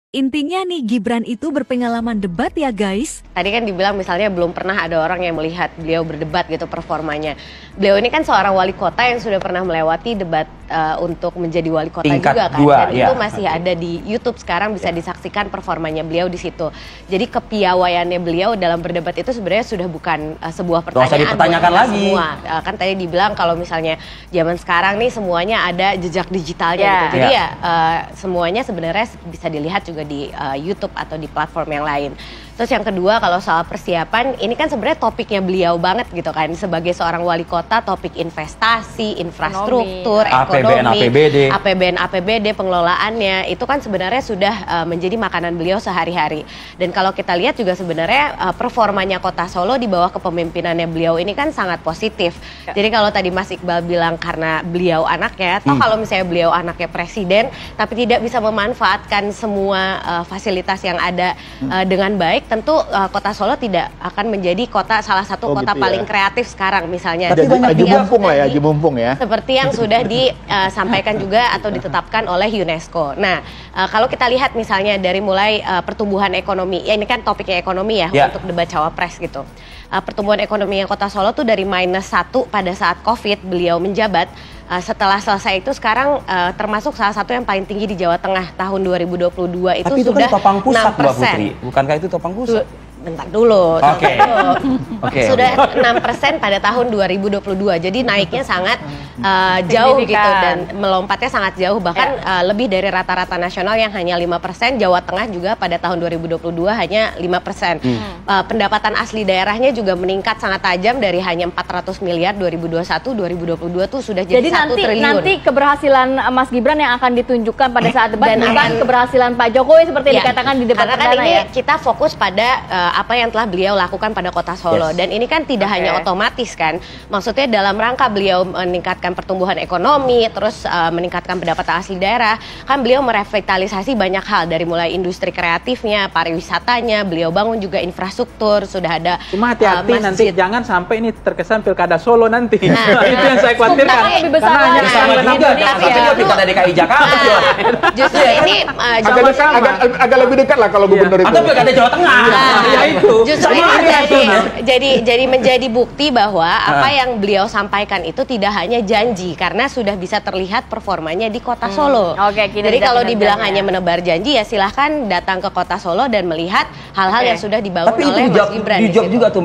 Intinya nih Gibran itu berpengalaman debat ya guys. Tadi kan dibilang misalnya belum pernah ada orang yang melihat beliau berdebat gitu performanya. Beliau ini kan seorang wali kota yang sudah pernah melewati debat untuk menjadi wali kota tingkat juga kan. 2, Dan ya. itu masih ada di YouTube sekarang, bisa disaksikan performanya beliau di situ. Jadi kepiawaiannya beliau dalam berdebat itu sebenarnya sudah bukan sebuah pertanyaan. Nggak usah dipertanyakan lagi. Semua. Kan tadi dibilang kalau misalnya zaman sekarang nih semuanya ada jejak digitalnya gitu. Jadi semuanya sebenarnya bisa dilihat juga di YouTube atau di platform yang lain. Terus yang kedua kalau soal persiapan, ini kan sebenarnya topiknya beliau banget gitu kan. Sebagai seorang wali kota, topik investasi, infrastruktur, ekonomi, APBN, APBD, pengelolaannya, itu kan sebenarnya sudah menjadi makanan beliau sehari-hari. Dan kalau kita lihat juga sebenarnya performanya kota Solo di bawah kepemimpinannya beliau ini kan sangat positif. Jadi kalau tadi Mas Iqbal bilang karena beliau anaknya, toh kalau misalnya beliau anaknya presiden, tapi tidak bisa memanfaatkan semua fasilitas yang ada dengan baik, tentu kota Solo tidak akan menjadi salah satu kota gitu paling kreatif sekarang misalnya. Tapi Haji Mumpung lah ya, Haji Mumpung ya. Seperti yang sudah disampaikan juga atau ditetapkan oleh UNESCO. Nah, kalau kita lihat misalnya dari mulai pertumbuhan ekonomi, ya ini kan topiknya ekonomi ya untuk debat cawapres gitu. Pertumbuhan ekonomi yang kota Solo tuh dari -1 pada saat COVID beliau menjabat. Setelah selesai itu sekarang termasuk salah satu yang paling tinggi di Jawa Tengah tahun 2022 itu. Tapi itu sudah kan topang pusat 6%. Mbak Putri, bukankah itu topang pusat? Bentar dulu. Oke. Sudah 6% pada tahun 2022. Jadi naiknya sangat jauh gitu dan melompatnya sangat jauh, bahkan lebih dari rata-rata nasional yang hanya 5%. Jawa Tengah juga pada tahun 2022 hanya 5%. Pendapatan asli daerahnya juga meningkat sangat tajam dari hanya 400 miliar 2021, 2022 tuh sudah jadi 1 triliun. Nanti keberhasilan Mas Gibran yang akan ditunjukkan pada saat debat dan bukan keberhasilan Pak Jokowi seperti dikatakan di debat perdana. Karena kan ini kita fokus pada apa yang telah beliau lakukan pada kota Solo. Dan ini kan tidak hanya otomatis kan, maksudnya dalam rangka beliau meningkatkan pertumbuhan ekonomi, terus meningkatkan pendapatan asli daerah, kan beliau merevitalisasi banyak hal, dari mulai industri kreatifnya, pariwisatanya, beliau bangun juga infrastruktur, sudah ada cuma hati-hati nanti jangan sampai ini terkesan pilkada Solo nanti. Itu yang saya khawatirkan. Karena hanya sama juga dia pilkada DKI Jakarta. Justru ini agak lebih dekat lah kalau gubernur itu. Atau pilkada Jawa Tengah. Justru ini jadi menjadi bukti bahwa apa yang beliau sampaikan itu tidak hanya janji, karena sudah bisa terlihat performanya di kota Solo. Jadi kalau dibilang hanya menebar janji, ya silahkan datang ke kota Solo dan melihat hal-hal yang sudah dibangun oleh Mas Gibran. Dijawab juga tuh